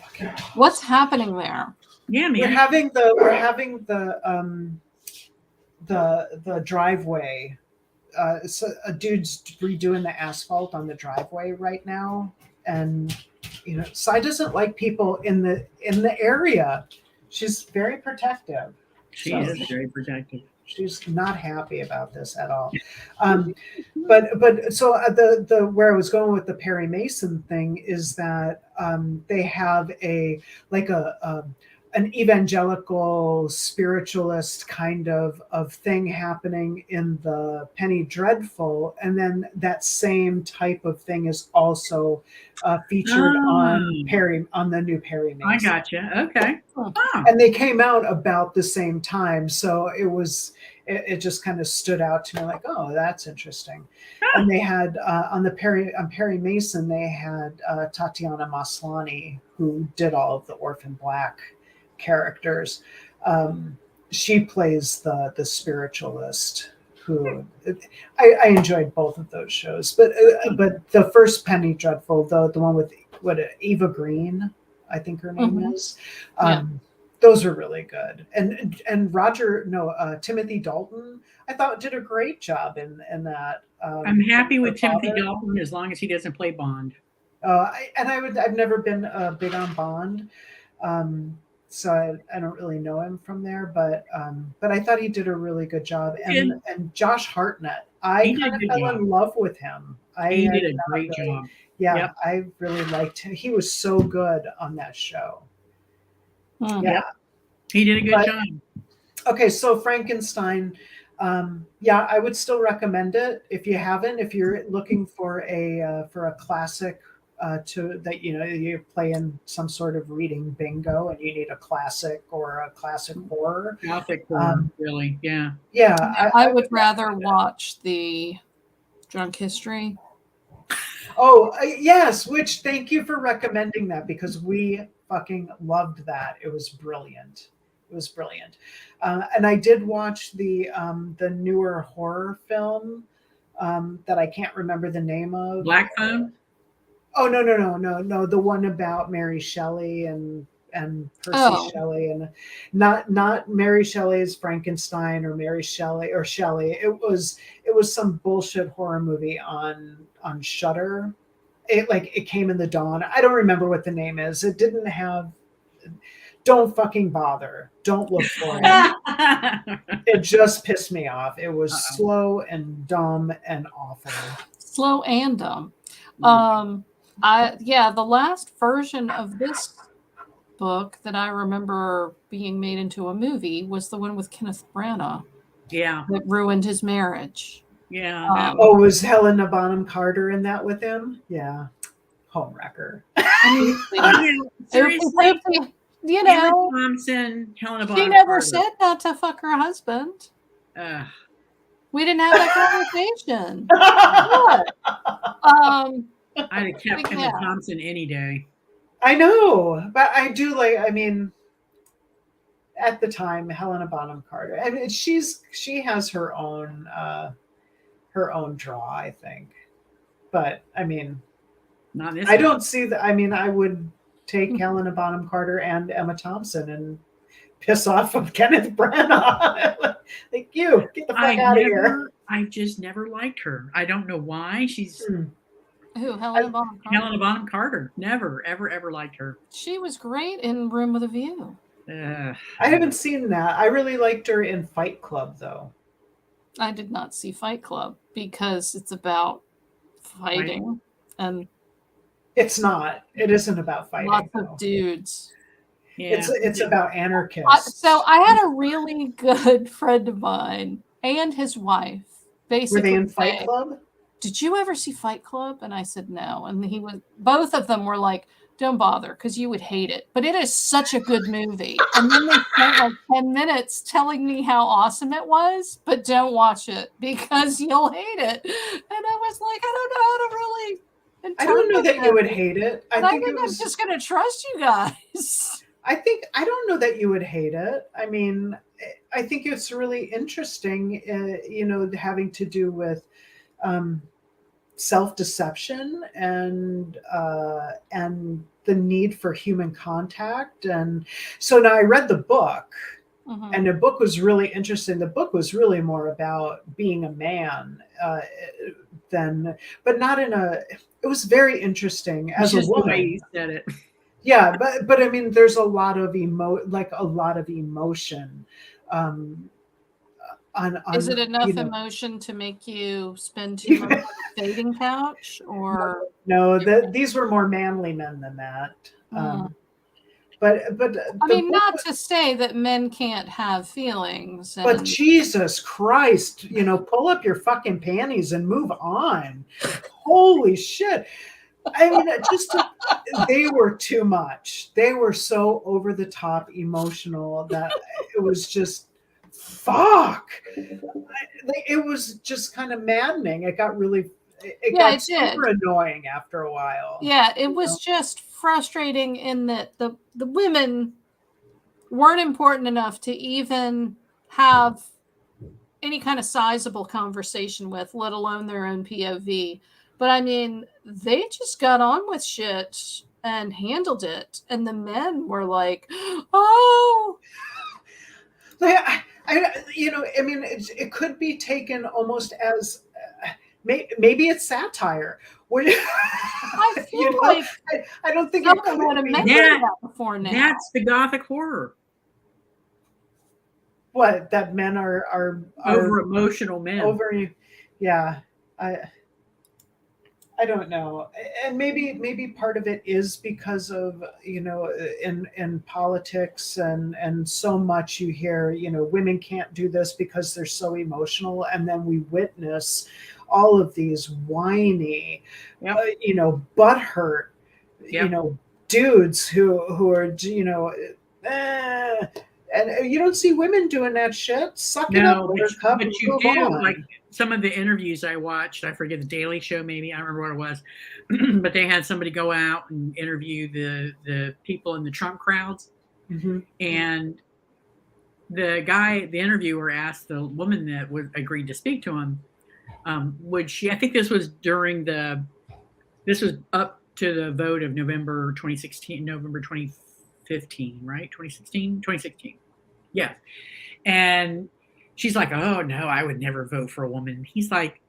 What's happening there? Yeah, man. We're having the driveway. So a dude's redoing the asphalt on the driveway right now, and Cy doesn't like people in the area. She's very protective. She is very protective. She's not happy about this at all. But so the where I was going with the Perry Mason thing is that they have an evangelical spiritualist kind of thing happening in the Penny Dreadful, and then that same type of thing is also featured on the new Perry Mason. I gotcha. Okay. Oh. And they came out about the same time, so it just kind of stood out to me, like, oh, that's interesting. And they had on Perry Mason, they had Tatiana Maslany, who did all of the Orphan Black characters, she plays the spiritualist who I enjoyed both of those shows, but the first Penny Dreadful, the one with Eva Green, I think her name is, those were really good. And Timothy Dalton, I thought did a great job in that. I'm happy with Timothy father. Dalton as long as he doesn't play Bond. I've never been big on Bond. So I don't really know him from there, but I thought he did a really good job. And Josh Hartnett, I kind of fell in love with him. He did a great job. Yeah, yep. I really liked him. He was so good on that show. Yeah, yep. He did a good job. Okay, so Frankenstein, I would still recommend it if you haven't. If you're looking for a classic. You're playing some sort of reading bingo and you need a classic or a classic horror. Classic horror, really, yeah. Yeah. I would rather watch the Drunk History. Oh, yes, which thank you for recommending that because we fucking loved that. It was brilliant. And I did watch the newer horror film that I can't remember the name of. Black Phone? Oh no! The one about Mary Shelley and Percy Shelley, and not Mary Shelley's Frankenstein or Mary Shelley or Shelley. It was some bullshit horror movie on Shudder. It came in the dawn. I don't remember what the name is. It didn't have. Don't fucking bother. Don't look for it. It just pissed me off. It was slow and dumb and awful. Slow and dumb. The last version of this book that I remember being made into a movie was the one with Kenneth Branagh. Yeah. That ruined his marriage. Yeah. Was Helena Bonham Carter in that with him? Yeah. Homewrecker. Seriously. You Emma know, Thompson, Helena Bonham she never Carter. said not to fuck her husband. We didn't have that conversation. I'd have kept Emma Thompson any day. I know, but I do at the time, Helena Bonham Carter. I mean, she has her own draw, I think. But I mean, not this. I don't see that. I mean, I would take Helena Bonham Carter and Emma Thompson and piss off of Kenneth Branagh. Get the fuck out of here. I just never liked her. I don't know why. She's who? Helena Bonham Carter. Helena Bonham Carter. Never, ever liked her. She was great in Room with a View. I haven't seen that. I really liked her in Fight Club, though. I did not see Fight Club because it's about fighting, and it's not. It isn't about fighting. Lots of dudes. Yeah. It's about anarchists. So I had a really good friend of mine and his wife. Basically, were they in Fight Club? Did you ever see Fight Club? And I said no. And both of them were like, don't bother because you would hate it. But it is such a good movie. And then they spent like 10 minutes telling me how awesome it was, but don't watch it because you'll hate it. And I was like, I don't know how to really. I don't know that you would hate it. I think I'm just going to trust you guys. I don't know that you would hate it. I mean, I think it's really interesting, having to do with self-deception and the need for human contact. And so now I read the book, and the book was really interesting. The book was really more about being a man but not in a. It was very interesting as a woman. The way you said it. Yeah, but I mean, there's a lot of emotion. Is it enough emotion to make you spend too much on a dating couch, or no? These were more manly men than that. But I mean, not to say that men can't have feelings. But Jesus Christ, pull up your fucking panties and move on. Holy shit. I mean, they were too much. They were so over the top emotional that it was just fuck. It was just kind of maddening. It got really, got super annoying after a while. Yeah, it was just frustrating in that the women weren't important enough to even have any kind of sizable conversation with, let alone their own POV. But I mean, they just got on with shit and handled it. And the men were like, oh. I mean, it could be taken almost as maybe it's satire. I feel like I don't think it could would have be. mentioned that before now. That's the gothic horror. What, that men are over emotional men. Yeah. I don't know, and maybe part of it is because of, in politics and so much you hear, women can't do this because they're so emotional, and then we witness all of these whiny, butthurt, dudes who are, and you don't see women doing that shit. Suck it up, Buttercup, but you do. Like some of the interviews I watched, I forget, the Daily Show, maybe, I don't remember what it was, but they had somebody go out and interview the people in the Trump crowds, and the interviewer asked the woman that agreed to speak to him, would she? I think this was up to the vote of November 2015, right? 2016. Yeah. And she's like, oh, no, I would never vote for a woman. He's like,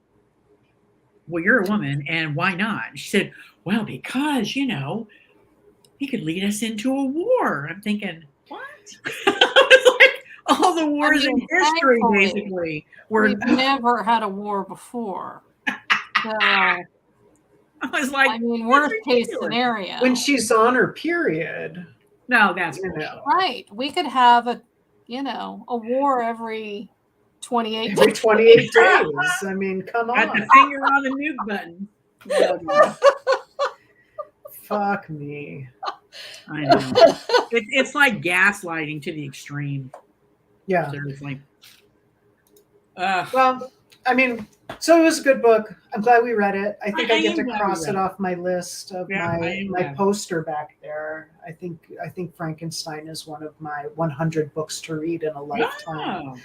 well, you're a woman, and why not? And she said, well, because, he could lead us into a war. I'm thinking, what? It's like all the wars in history, basically. We've never had a war before. So, I was like, worst case scenario. When she's on her period. No, that's right. We could have a war every 28 days. 28 days. I mean, come on. Got the finger on the nuke button. No. Fuck me. I know. It's like gaslighting to the extreme. Yeah. Seriously. Well, I mean, so it was a good book. I'm glad we read it. I think I get to cross it off my list of my poster back there. I think Frankenstein is one of my 100 books to read in a lifetime. Wow.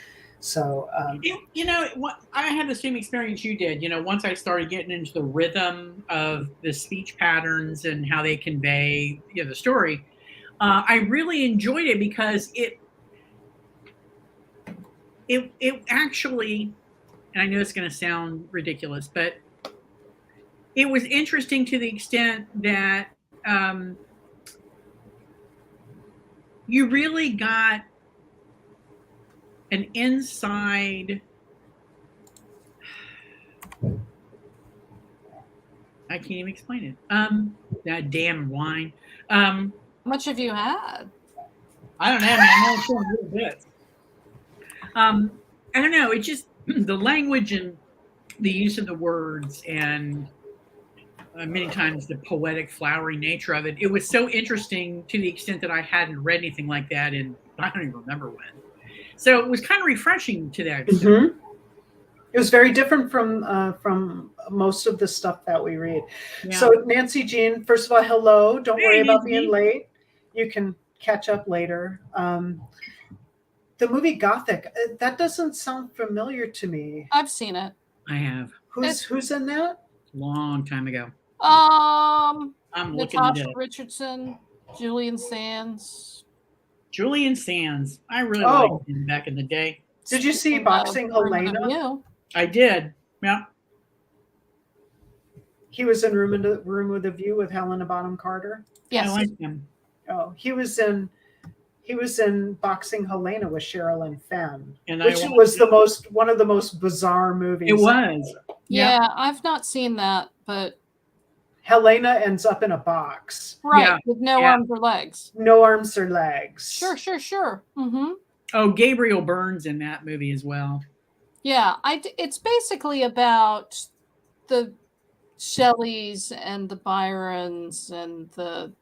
So, I had the same experience you did. Once I started getting into the rhythm of the speech patterns and how they convey, the story, I really enjoyed it because it actually, and I know it's going to sound ridiculous, but it was interesting to the extent that you really got an inside. I can't even explain it. That damn wine. How much have you had? I don't know, man. I'm only showing a little bit. I don't know. It just the language and the use of the words and many times the poetic, flowery nature of it. It was so interesting to the extent that I hadn't read anything like that in I don't even remember when. So it was kind of refreshing to that extent. Mm-hmm. It was very different from most of the stuff that we read. Yeah. So Nancy Jean, first of all, hello. Don't worry about being late. You can catch up later. The movie Gothic, that doesn't sound familiar to me. I've seen it. I have. Who's in that? Long time ago. I'm looking Natasha Richardson, Julian Sands. Julian Sands. I really liked him back in the day. Did you see Boxing Helena? I did. Yeah. He was in Room with a View with Helena Bonham Carter. Yes. I liked him. Oh, he was in Boxing Helena with Sherilyn Fenn, which was one of the most bizarre movies. It was. Yeah, I've not seen that, but Helena ends up in a box. Right, with no arms or legs. No arms or legs. Sure. Mm-hmm. Oh, Gabriel Byrne's in that movie as well. Yeah, it's basically about the Shelleys and the Byrons and the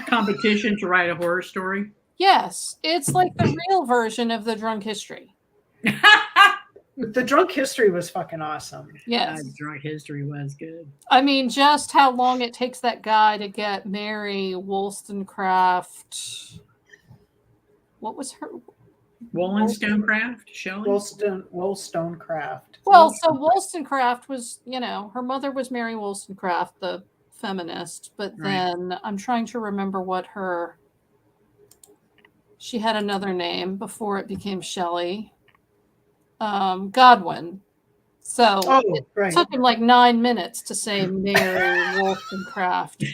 competition to write a horror story. Yes, it's like the real version of the Drunk History. The Drunk History was fucking awesome. Yes. Drunk History was good. I mean, just how long it takes that guy to get Mary Wollstonecraft. What was her? Wollstonecraft, Shelley? Wollstonecraft. Well, so Wollstonecraft was, her mother was Mary Wollstonecraft, the feminist, but then I'm trying to remember what she had another name before it became Shelley. Godwin. So it took him like 9 minutes to say Mary Wollstonecraft.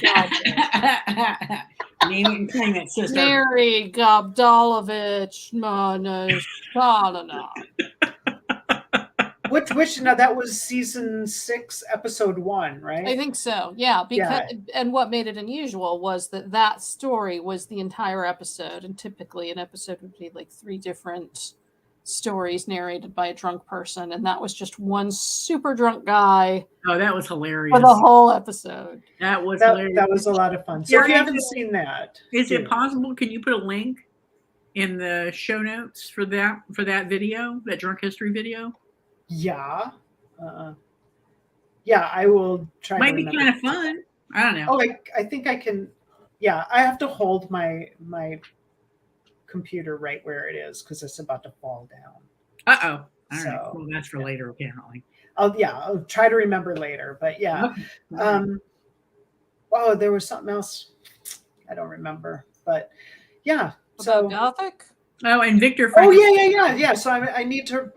Name it and claim it, sister. Mary Gobdalovich. No. Which now that was season 6, episode 1, right? I think so. Yeah, and what made it unusual was that story was the entire episode, and typically an episode would be like 3 different stories narrated by a drunk person, and that was just one super drunk guy. Oh, that was hilarious. For the whole episode. That was hilarious. That was a lot of fun. So if you haven't seen that, is it possible? Can you put a link in the show notes for that video, that Drunk History video? Yeah. Yeah, I will try. Might be kind of fun. I don't know. Oh, I think I can. Yeah, I have to hold my computer right where it is because it's about to fall down. All right. Well, that's for later, apparently. I'll try to remember later. But yeah. Okay. Oh, there was something else. I don't remember. But yeah. About Gothic? Oh, and Victor Frankenstein. Oh yeah. So I need to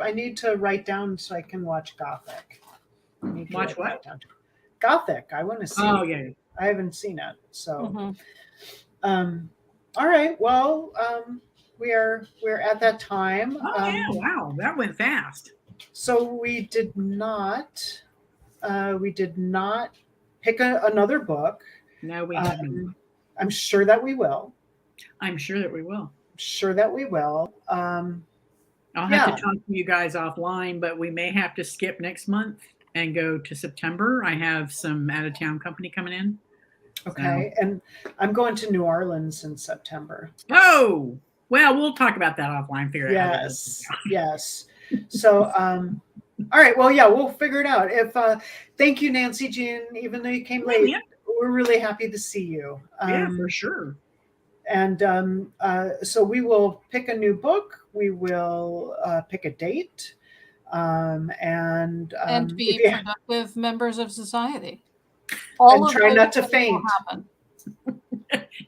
write down so I can watch Gothic. Watch what? Gothic. I want to see. Oh yeah. I haven't seen it. So all right. Well, we're at that time. Oh yeah! Wow, that went fast. So we did not pick another book. No, we haven't. I'm sure that we will. I'm sure that we will. I'll have to talk to you guys offline, but we may have to skip next month and go to September. I have some out-of-town company coming in. Okay, and I'm going to New Orleans in September. Oh, well, we'll talk about that offline. Figure Yes. So, all right. Well, yeah, we'll figure it out. Thank you, Nancy Jean. Even though you came late, we're really happy to see you. Yeah, for sure. And so we will pick a new book. We will pick a date, and be productive members of society. And try not to faint.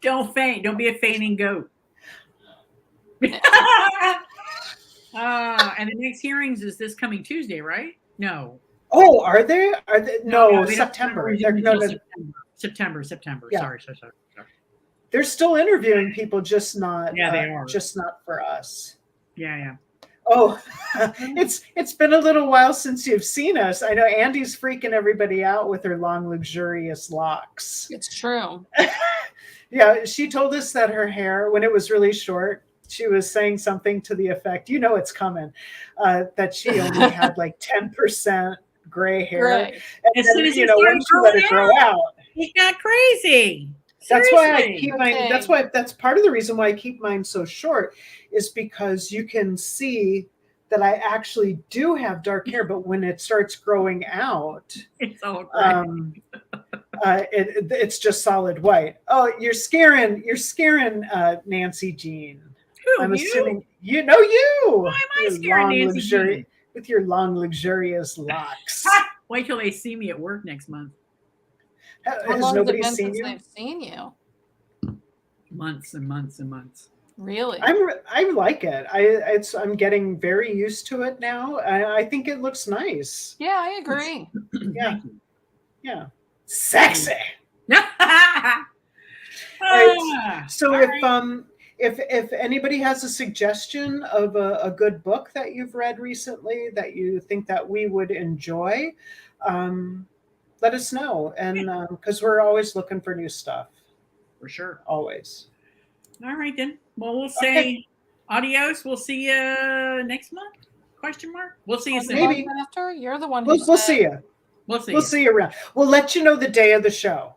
Don't faint. Don't be a fainting goat. And the next hearings is this coming Tuesday, right? No. Oh, are they? No, September. September. Yeah. Sorry. They're still interviewing people, just not. Yeah, they are. Just not for us. Yeah. Oh, it's been a little while since you've seen us. I know Andy's freaking everybody out with her long, luxurious locks. It's true. Yeah, she told us that her hair, when it was really short, she was saying something to the effect, it's coming, that she only had like 10% gray hair. Right. And as soon as once you let it grow out, he got crazy. That's why I keep mine. That's part of the reason why I keep mine so short, is because you can see that I actually do have dark hair, but when it starts growing out, it's all gray. It's just solid white. Oh, you're scaring Nancy Jean. Who? I'm you? assuming you know you. Why am I scaring Nancy Jean? With your long, luxurious locks. Wait till they see me at work next month. Has nobody seen you? They've seen you. Months and months and months. Really? I like it. I'm getting very used to it now. I think it looks nice. Yeah, I agree. Yeah. Sexy. Right. So if anybody has a suggestion of a good book that you've read recently that you think that we would enjoy, let us know. And because we're always looking for new stuff. For sure. Always. All right, then. Well, we'll say adios. We'll see you next month? Question mark. We'll see you soon. Maybe after. You're the one. We'll see you. We'll see you around. We'll let you know the day of the show.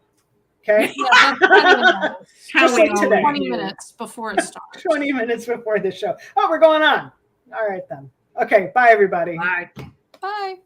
Okay. Just like today. 20 minutes before it starts. 20 minutes before the show. Oh, we're going on. All right then. Okay, bye everybody. Bye. Bye.